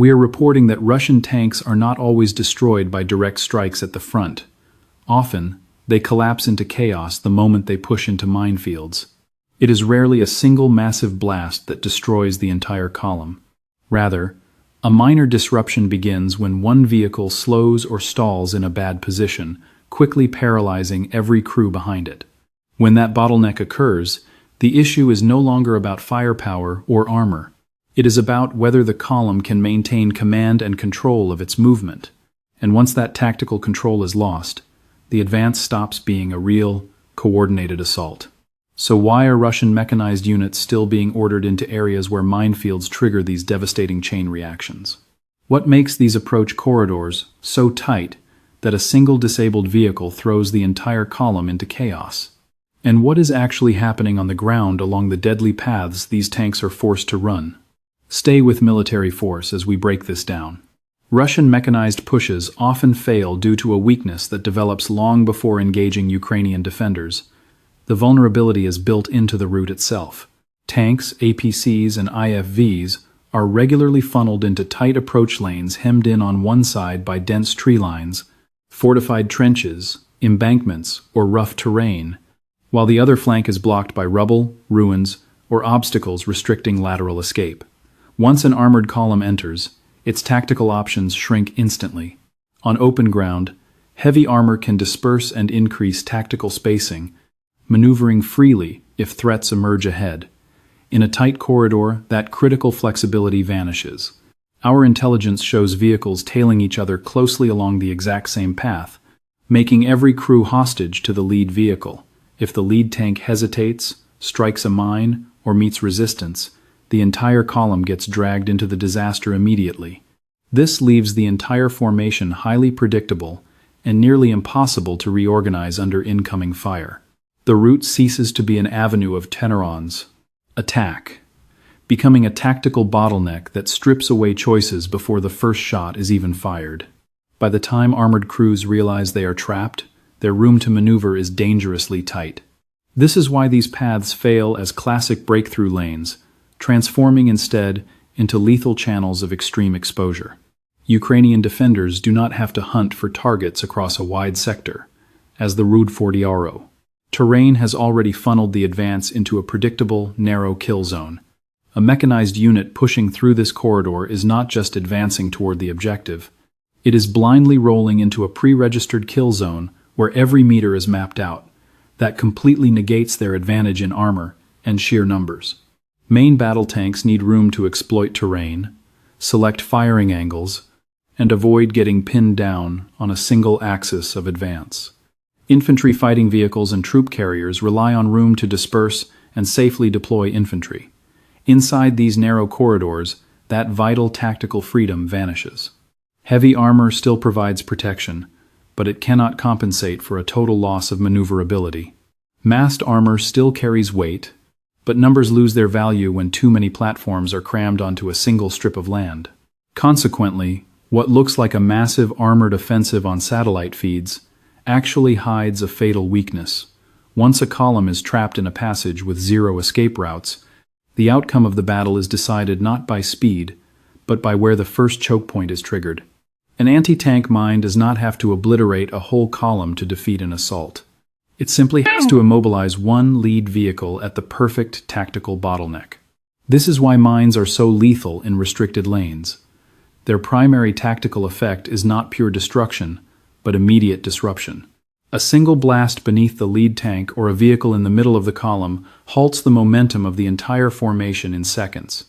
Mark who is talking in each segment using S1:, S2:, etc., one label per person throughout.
S1: We are reporting that Russian tanks are not always destroyed by direct strikes at the front. Often, they collapse into chaos the moment they push into minefields. It is rarely a single massive blast that destroys the entire column. Rather, a minor disruption begins when one vehicle slows or stalls in a bad position, quickly paralyzing every crew behind it. When that bottleneck occurs, the issue is no longer about firepower or armor. It is about whether the column can maintain command and control of its movement. And once that tactical control is lost, the advance stops being a real, coordinated assault. So why are Russian mechanized units still being ordered into areas where minefields trigger these devastating chain reactions? What makes these approach corridors so tight that a single disabled vehicle throws the entire column into chaos? And what is actually happening on the ground along the deadly paths these tanks are forced to run? Stay with military force as we break this down. Russian mechanized pushes often fail due to a weakness that develops long before engaging Ukrainian defenders. The vulnerability is built into the route itself. Tanks, APCs, and IFVs are regularly funneled into tight approach lanes hemmed in on one side by dense tree lines, fortified trenches, embankments, or rough terrain, while the other flank is blocked by rubble, ruins, or obstacles restricting lateral escape. Once an armored column enters, its tactical options shrink instantly. On open ground, heavy armor can disperse and increase tactical spacing, maneuvering freely if threats emerge ahead. In a tight corridor, that critical flexibility vanishes. Our intelligence shows vehicles tailing each other closely along the exact same path, making every crew hostage to the lead vehicle. If the lead tank hesitates, strikes a mine, or meets resistance, the entire column gets dragged into the disaster immediately. This leaves the entire formation highly predictable and nearly impossible to reorganize under incoming fire. The route ceases to be an avenue of Teneron's attack, becoming a tactical bottleneck that strips away choices before the first shot is even fired. By the time armored crews realize they are trapped, their room to maneuver is dangerously tight. This is why these paths fail as classic breakthrough lanes, transforming instead into lethal channels of extreme exposure. Ukrainian defenders do not have to hunt for targets across a wide sector, as the Rud Fordiaro. Terrain has already funneled the advance into a predictable, narrow kill zone. A mechanized unit pushing through this corridor is not just advancing toward the objective. It is blindly rolling into a pre-registered kill zone where every meter is mapped out. That completely negates their advantage in armor and sheer numbers. Main battle tanks need room to exploit terrain, select firing angles, and avoid getting pinned down on a single axis of advance. Infantry fighting vehicles and troop carriers rely on room to disperse and safely deploy infantry. Inside these narrow corridors, that vital tactical freedom vanishes. Heavy armor still provides protection, but it cannot compensate for a total loss of maneuverability. Massed armor still carries weight, but numbers lose their value when too many platforms are crammed onto a single strip of land. Consequently, what looks like a massive armored offensive on satellite feeds actually hides a fatal weakness. Once a column is trapped in a passage with zero escape routes, the outcome of the battle is decided not by speed, but by where the first choke point is triggered. An anti-tank mine does not have to obliterate a whole column to defeat an assault. It simply has to immobilize one lead vehicle at the perfect tactical bottleneck. This is why mines are so lethal in restricted lanes. Their primary tactical effect is not pure destruction, but immediate disruption. A single blast beneath the lead tank or a vehicle in the middle of the column halts the momentum of the entire formation in seconds.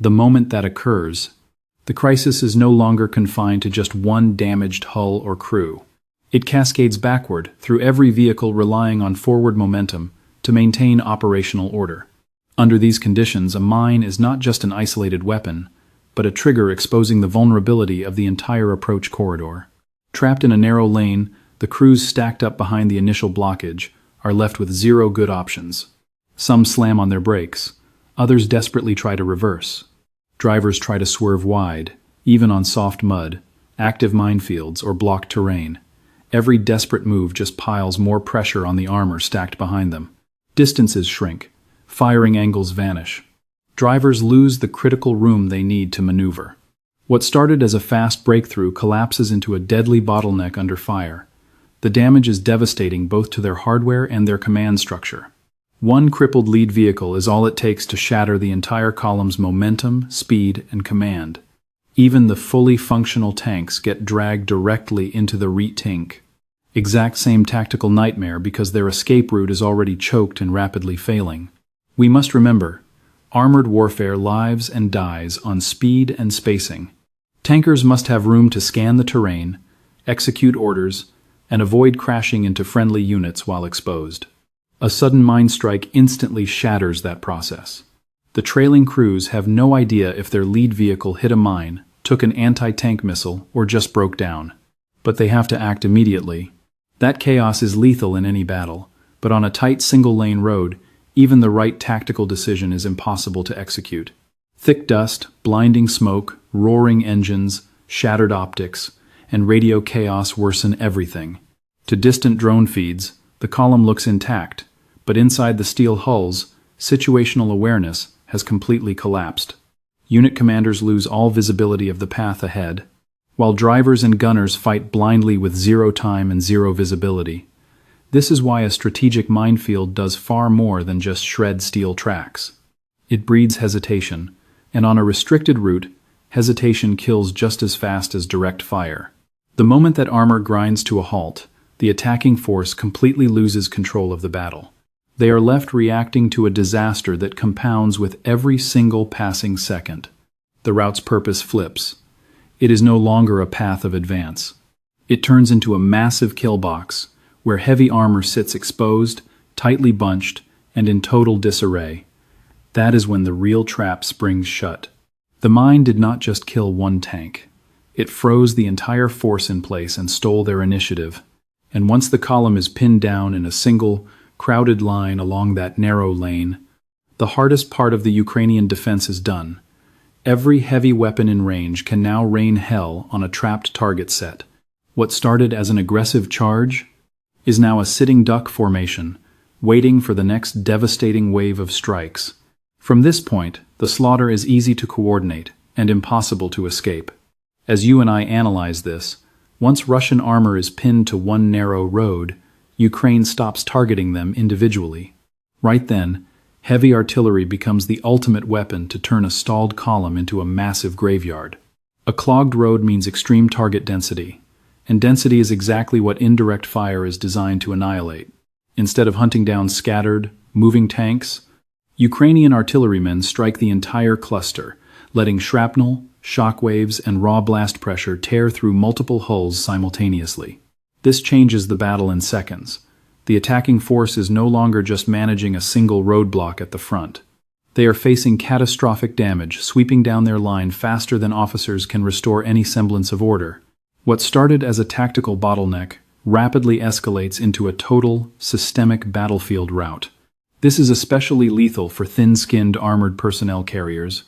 S1: The moment that occurs, the crisis is no longer confined to just one damaged hull or crew. It cascades backward through every vehicle relying on forward momentum to maintain operational order. Under these conditions, a mine is not just an isolated weapon, but a trigger exposing the vulnerability of the entire approach corridor. Trapped in a narrow lane, the crews stacked up behind the initial blockage are left with zero good options. Some slam on their brakes, others desperately try to reverse. Drivers try to swerve wide, even on soft mud, active minefields, or blocked terrain. Every desperate move just piles more pressure on the armor stacked behind them. Distances shrink, firing angles vanish. Drivers lose the critical room they need to maneuver. What started as a fast breakthrough collapses into a deadly bottleneck under fire. The damage is devastating both to their hardware and their command structure. One crippled lead vehicle is all it takes to shatter the entire column's momentum, speed, and command. Even the fully functional tanks get dragged directly into the rewritten. Exact same tactical nightmare because their escape route is already choked and rapidly failing. We must remember, armored warfare lives and dies on speed and spacing. Tankers must have room to scan the terrain, execute orders, and avoid crashing into friendly units while exposed. A sudden mine strike instantly shatters that process. The trailing crews have no idea if their lead vehicle hit a mine, took an anti-tank missile, or just broke down. But they have to act immediately. That chaos is lethal in any battle, but on a tight single-lane road, even the right tactical decision is impossible to execute. Thick dust, blinding smoke, roaring engines, shattered optics, and radio chaos worsen everything. To distant drone feeds, the column looks intact, but inside the steel hulls, situational awareness has completely collapsed. Unit commanders lose all visibility of the path ahead, while drivers and gunners fight blindly with zero time and zero visibility. This is why a strategic minefield does far more than just shred steel tracks. It breeds hesitation, and on a restricted route, hesitation kills just as fast as direct fire. The moment that armor grinds to a halt, the attacking force completely loses control of the battle. They are left reacting to a disaster that compounds with every single passing second. The route's purpose flips. It is no longer a path of advance. It turns into a massive kill box, where heavy armor sits exposed, tightly bunched, and in total disarray. That is when the real trap springs shut. The mine did not just kill one tank. It froze the entire force in place and stole their initiative. And once the column is pinned down in a single, crowded line along that narrow lane, the hardest part of the Ukrainian defense is done. Every heavy weapon in range can now rain hell on a trapped target set. What started as an aggressive charge is now a sitting duck formation, waiting for the next devastating wave of strikes. From this point, the slaughter is easy to coordinate and impossible to escape. As you and I analyze this, once Russian armor is pinned to one narrow road, Ukraine stops targeting them individually. Right then, heavy artillery becomes the ultimate weapon to turn a stalled column into a massive graveyard. A clogged road means extreme target density, and density is exactly what indirect fire is designed to annihilate. Instead of hunting down scattered, moving tanks, Ukrainian artillerymen strike the entire cluster, letting shrapnel, shockwaves, and raw blast pressure tear through multiple hulls simultaneously. This changes the battle in seconds. The attacking force is no longer just managing a single roadblock at the front. They are facing catastrophic damage, sweeping down their line faster than officers can restore any semblance of order. What started as a tactical bottleneck rapidly escalates into a total, systemic battlefield rout. This is especially lethal for thin-skinned armored personnel carriers,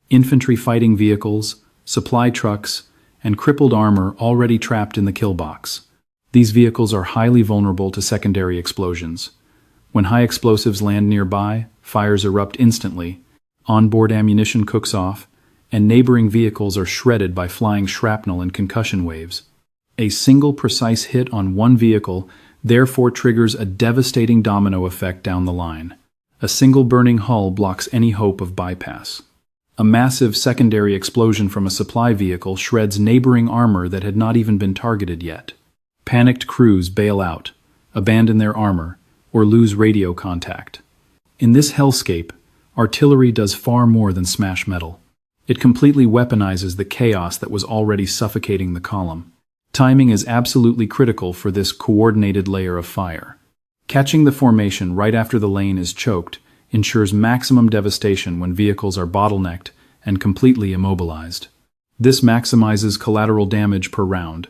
S1: infantry fighting vehicles, supply trucks, and crippled armor already trapped in the kill box. These vehicles are highly vulnerable to secondary explosions. When high explosives land nearby, fires erupt instantly, onboard ammunition cooks off, and neighboring vehicles are shredded by flying shrapnel and concussion waves. A single precise hit on one vehicle therefore triggers a devastating domino effect down the line. A single burning hull blocks any hope of bypass. A massive secondary explosion from a supply vehicle shreds neighboring armor that had not even been targeted yet. Panicked crews bail out, abandon their armor, or lose radio contact. In this hellscape, artillery does far more than smash metal. It completely weaponizes the chaos that was already suffocating the column. Timing is absolutely critical for this coordinated layer of fire. Catching the formation right after the lane is choked ensures maximum devastation when vehicles are bottlenecked and completely immobilized. This maximizes collateral damage per round,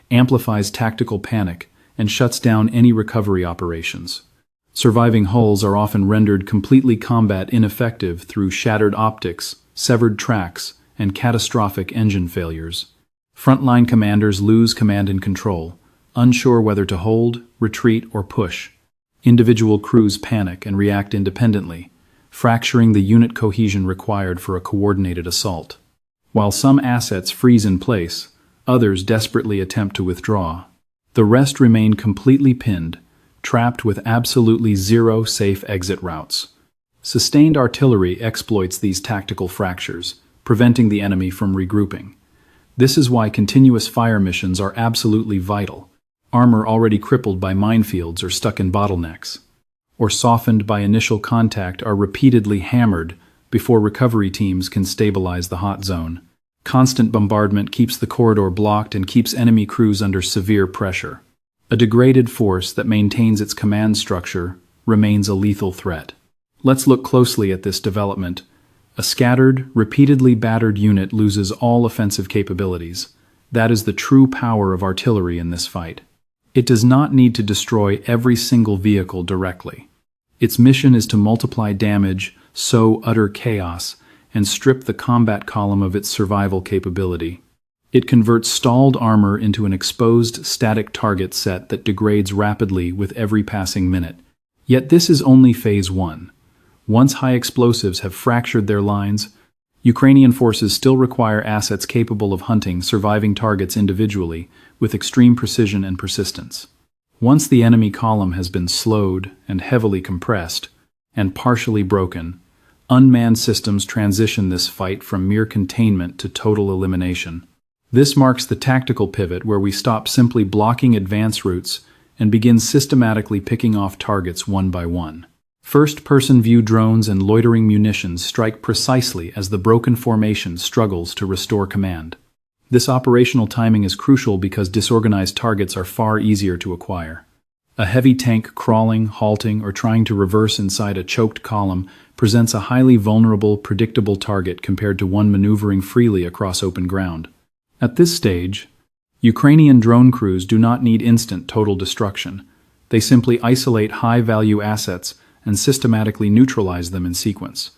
S1: amplifies tactical panic, and shuts down any recovery operations. Surviving hulls are often rendered completely combat ineffective through shattered optics, severed tracks, and catastrophic engine failures. Frontline commanders lose command and control, unsure whether to hold, retreat, or push. Individual crews panic and react independently, fracturing the unit cohesion required for a coordinated assault. While some assets freeze in place, others desperately attempt to withdraw. The rest remain completely pinned, trapped with absolutely zero safe exit routes. Sustained artillery exploits these tactical fractures, preventing the enemy from regrouping. This is why continuous fire missions are absolutely vital. Armor already crippled by minefields or stuck in bottlenecks, or softened by initial contact, are repeatedly hammered before recovery teams can stabilize the hot zone. Constant bombardment keeps the corridor blocked and keeps enemy crews under severe pressure. A degraded force that maintains its command structure remains a lethal threat. Let's look closely at this development. A scattered, repeatedly battered unit loses all offensive capabilities. That is the true power of artillery in this fight. It does not need to destroy every single vehicle directly. Its mission is to multiply damage, sow utter chaos, and strip the combat column of its survival capability. It converts stalled armor into an exposed, static target set that degrades rapidly with every passing minute. Yet this is only phase 1. Once high explosives have fractured their lines, Ukrainian forces still require assets capable of hunting surviving targets individually with extreme precision and persistence. Once the enemy column has been slowed and heavily compressed and partially broken, unmanned systems transition this fight from mere containment to total elimination. This marks the tactical pivot where we stop simply blocking advance routes and begin systematically picking off targets one by one. First-person view drones and loitering munitions strike precisely as the broken formation struggles to restore command. This operational timing is crucial because disorganized targets are far easier to acquire. A heavy tank crawling, halting, or trying to reverse inside a choked column presents a highly vulnerable, predictable target compared to one maneuvering freely across open ground. At this stage, Ukrainian drone crews do not need instant total destruction. They simply isolate high-value assets and systematically neutralize them in sequence.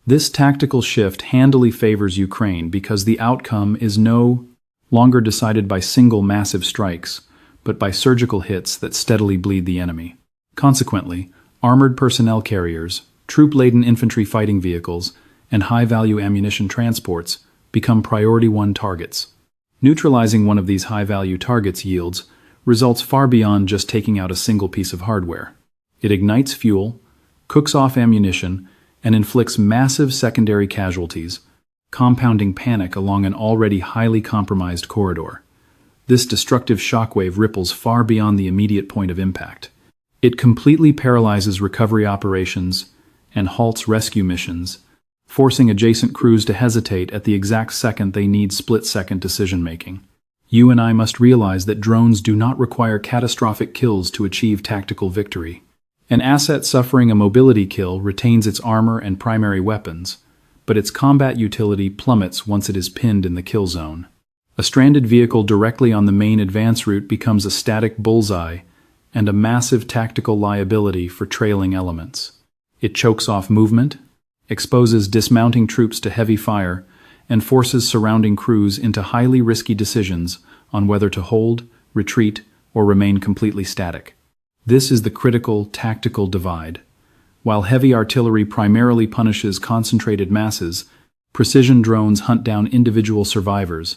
S1: This tactical shift handily favors Ukraine because the outcome is no longer decided by single massive strikes, but by surgical hits that steadily bleed the enemy. Consequently, armored personnel carriers, troop-laden infantry fighting vehicles, and high-value ammunition transports become priority 1 targets. Neutralizing one of these high-value targets yields results far beyond just taking out a single piece of hardware. It ignites fuel, cooks off ammunition, and inflicts massive secondary casualties, compounding panic along an already highly compromised corridor. This destructive shockwave ripples far beyond the immediate point of impact. It completely paralyzes recovery operations and halts rescue missions, forcing adjacent crews to hesitate at the exact second they need split-second decision-making. You and I must realize that drones do not require catastrophic kills to achieve tactical victory. An asset suffering a mobility kill retains its armor and primary weapons, but its combat utility plummets once it is pinned in the kill zone. A stranded vehicle directly on the main advance route becomes a static bullseye and a massive tactical liability for trailing elements. It chokes off movement, exposes dismounting troops to heavy fire, and forces surrounding crews into highly risky decisions on whether to hold, retreat, or remain completely static. This is the critical tactical divide. While heavy artillery primarily punishes concentrated masses, precision drones hunt down individual survivors.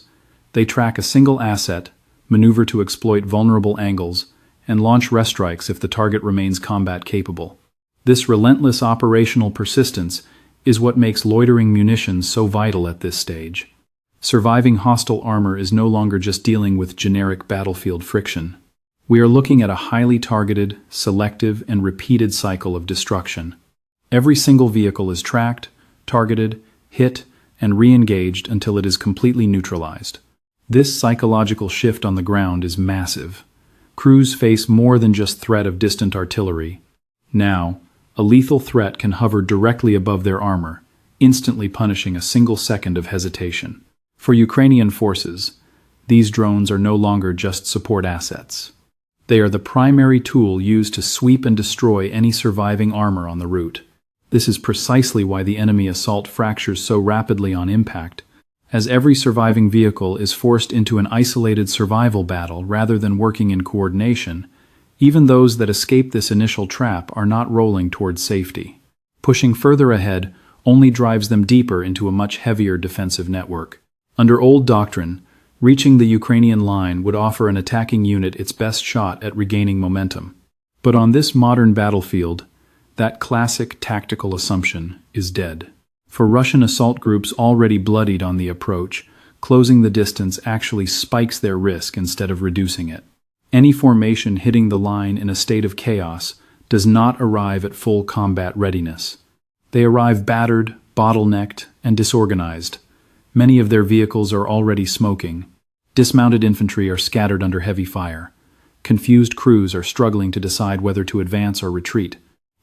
S1: They track a single asset, maneuver to exploit vulnerable angles, and launch restrikes if the target remains combat capable. This relentless operational persistence is what makes loitering munitions so vital at this stage. Surviving hostile armor is no longer just dealing with generic battlefield friction. We are looking at a highly targeted, selective, and repeated cycle of destruction. Every single vehicle is tracked, targeted, hit, and re-engaged until it is completely neutralized. This psychological shift on the ground is massive. Crews face more than just threat of distant artillery. Now, a lethal threat can hover directly above their armor, instantly punishing a single second of hesitation. For Ukrainian forces, these drones are no longer just support assets. They are the primary tool used to sweep and destroy any surviving armor on the route. This is precisely why the enemy assault fractures so rapidly on impact, as every surviving vehicle is forced into an isolated survival battle rather than working in coordination. Even those that escape this initial trap are not rolling towards safety. Pushing further ahead only drives them deeper into a much heavier defensive network. Under old doctrine, reaching the Ukrainian line would offer an attacking unit its best shot at regaining momentum. But on this modern battlefield, that classic tactical assumption is dead. For Russian assault groups already bloodied on the approach, closing the distance actually spikes their risk instead of reducing it. Any formation hitting the line in a state of chaos does not arrive at full combat readiness. They arrive battered, bottlenecked, and disorganized. Many of their vehicles are already smoking. Dismounted infantry are scattered under heavy fire. Confused crews are struggling to decide whether to advance or retreat.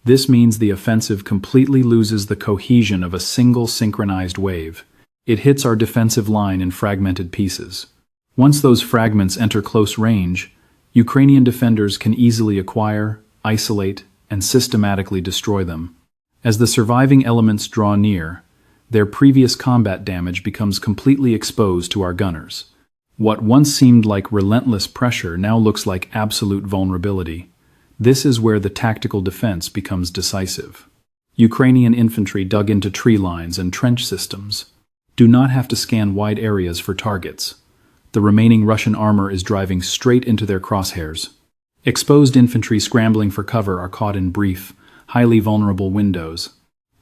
S1: This means the offensive completely loses the cohesion of a single synchronized wave. It hits our defensive line in fragmented pieces. Once those fragments enter close range, Ukrainian defenders can easily acquire, isolate, and systematically destroy them. As the surviving elements draw near, their previous combat damage becomes completely exposed to our gunners. What once seemed like relentless pressure now looks like absolute vulnerability. This is where the tactical defense becomes decisive. Ukrainian infantry dug into tree lines and trench systems do not have to scan wide areas for targets. The remaining Russian armor is driving straight into their crosshairs. Exposed infantry scrambling for cover are caught in brief, highly vulnerable windows.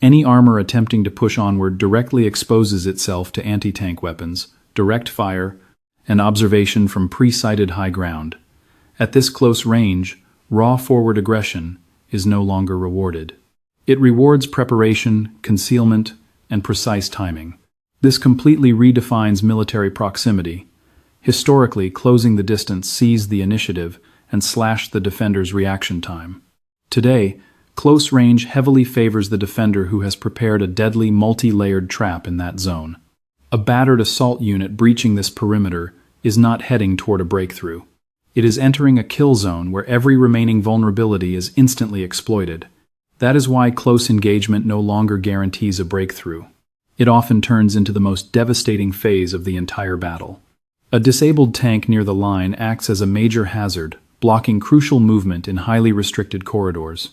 S1: Any armor attempting to push onward directly exposes itself to anti-tank weapons, direct fire, and observation from pre-sighted high ground. At this close range, raw forward aggression is no longer rewarded. It rewards preparation, concealment, and precise timing. This completely redefines military proximity. Historically, closing the distance seized the initiative and slashed the defender's reaction time. Today, close range heavily favors the defender who has prepared a deadly multi-layered trap in that zone. A battered assault unit breaching this perimeter is not heading toward a breakthrough. It is entering a kill zone where every remaining vulnerability is instantly exploited. That is why close engagement no longer guarantees a breakthrough. It often turns into the most devastating phase of the entire battle. A disabled tank near the line acts as a major hazard, blocking crucial movement in highly restricted corridors.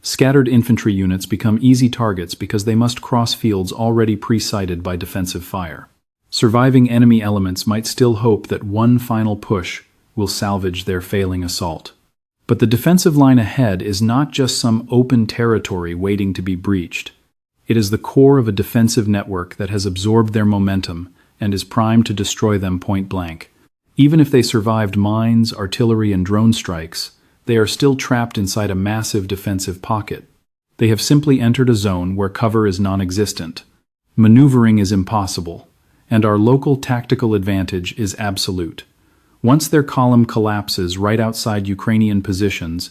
S1: Scattered infantry units become easy targets because they must cross fields already pre-sighted by defensive fire. Surviving enemy elements might still hope that one final push will salvage their failing assault. But the defensive line ahead is not just some open territory waiting to be breached. It is the core of a defensive network that has absorbed their momentum and is primed to destroy them point blank. Even if they survived mines, artillery, and drone strikes, they are still trapped inside a massive defensive pocket. They have simply entered a zone where cover is non-existent. Maneuvering is impossible, and our local tactical advantage is absolute. Once their column collapses right outside Ukrainian positions,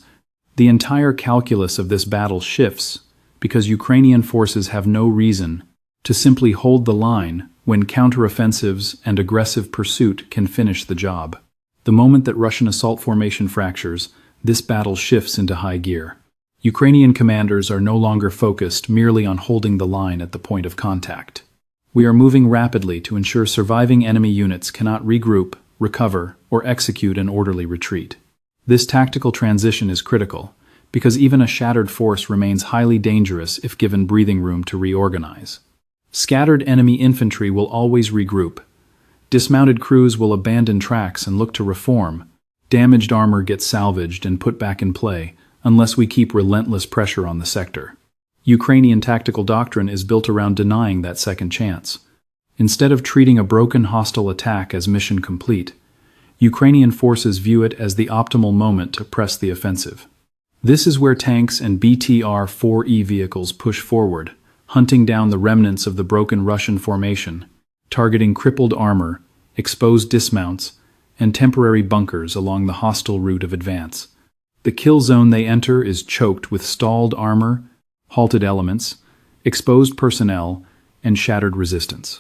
S1: the entire calculus of this battle shifts because Ukrainian forces have no reason to simply hold the line when counteroffensives and aggressive pursuit can finish the job. The moment that Russian assault formation fractures, this battle shifts into high gear. Ukrainian commanders are no longer focused merely on holding the line at the point of contact. We are moving rapidly to ensure surviving enemy units cannot regroup, recover, or execute an orderly retreat. This tactical transition is critical, because even a shattered force remains highly dangerous if given breathing room to reorganize. Scattered enemy infantry will always regroup. Dismounted crews will abandon tracks and look to reform. Damaged armor gets salvaged and put back in play, unless we keep relentless pressure on the sector. Ukrainian tactical doctrine is built around denying that second chance. Instead of treating a broken hostile attack as mission complete, Ukrainian forces view it as the optimal moment to press the offensive. This is where tanks and BTR-4E vehicles push forward, hunting down the remnants of the broken Russian formation, targeting crippled armor, exposed dismounts, and temporary bunkers along the hostile route of advance. The kill zone they enter is choked with stalled armor, halted elements, exposed personnel, and shattered resistance.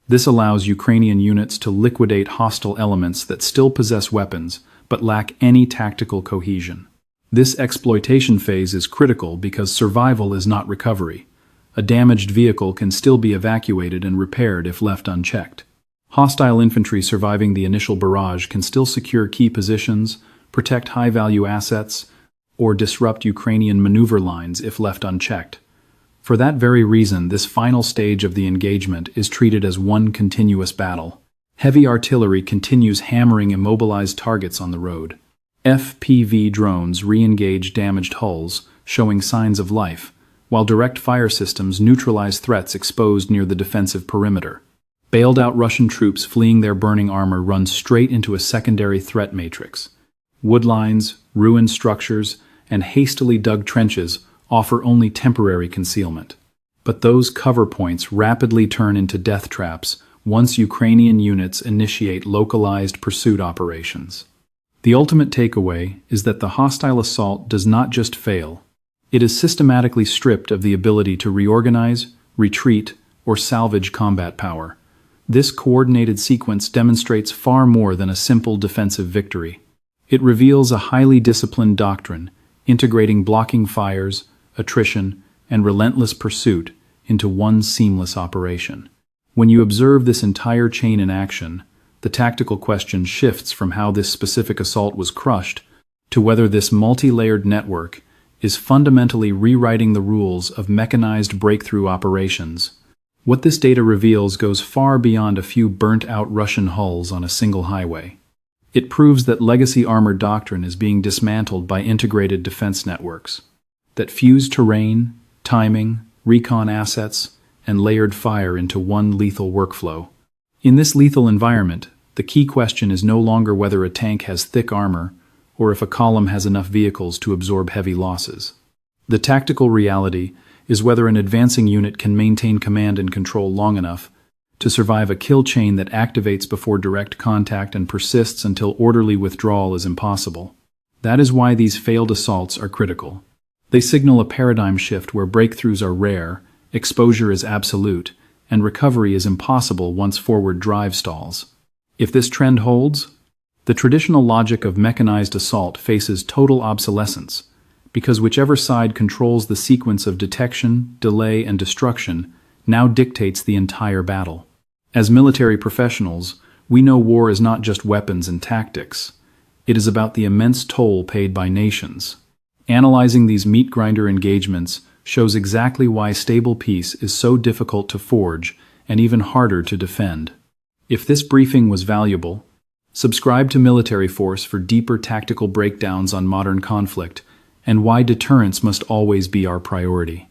S1: This allows Ukrainian units to liquidate hostile elements that still possess weapons but lack any tactical cohesion. This exploitation phase is critical because survival is not recovery. A damaged vehicle can still be evacuated and repaired if left unchecked. Hostile infantry surviving the initial barrage can still secure key positions, protect high-value assets, or disrupt Ukrainian maneuver lines if left unchecked. For that very reason, this final stage of the engagement is treated as one continuous battle. Heavy artillery continues hammering immobilized targets on the road. FPV drones re-engage damaged hulls, showing signs of life, while direct fire systems neutralize threats exposed near the defensive perimeter. Bailed-out Russian troops fleeing their burning armor run straight into a secondary threat matrix. Wood lines, ruined structures, and hastily dug trenches offer only temporary concealment. But those cover points rapidly turn into death traps once Ukrainian units initiate localized pursuit operations. The ultimate takeaway is that the hostile assault does not just fail. It is systematically stripped of the ability to reorganize, retreat, or salvage combat power. This coordinated sequence demonstrates far more than a simple defensive victory. It reveals a highly disciplined doctrine, integrating blocking fires, attrition, and relentless pursuit into one seamless operation. When you observe this entire chain in action, the tactical question shifts from how this specific assault was crushed to whether this multi-layered network is fundamentally rewriting the rules of mechanized breakthrough operations. What this data reveals goes far beyond a few burnt-out Russian hulls on a single highway. It proves that legacy armor doctrine is being dismantled by integrated defense networks that fuse terrain, timing, recon assets, and layered fire into one lethal workflow. In this lethal environment, the key question is no longer whether a tank has thick armor or if a column has enough vehicles to absorb heavy losses. The tactical reality is whether an advancing unit can maintain command and control long enough to survive a kill chain that activates before direct contact and persists until orderly withdrawal is impossible. That is why these failed assaults are critical. They signal a paradigm shift where breakthroughs are rare, exposure is absolute, and recovery is impossible once forward drive stalls. If this trend holds, the traditional logic of mechanized assault faces total obsolescence, because whichever side controls the sequence of detection, delay, and destruction now dictates the entire battle. As military professionals, we know war is not just weapons and tactics. It is about the immense toll paid by nations. Analyzing these meat grinder engagements shows exactly why stable peace is so difficult to forge and even harder to defend. If this briefing was valuable, subscribe to Military Force for deeper tactical breakdowns on modern conflict and why deterrence must always be our priority.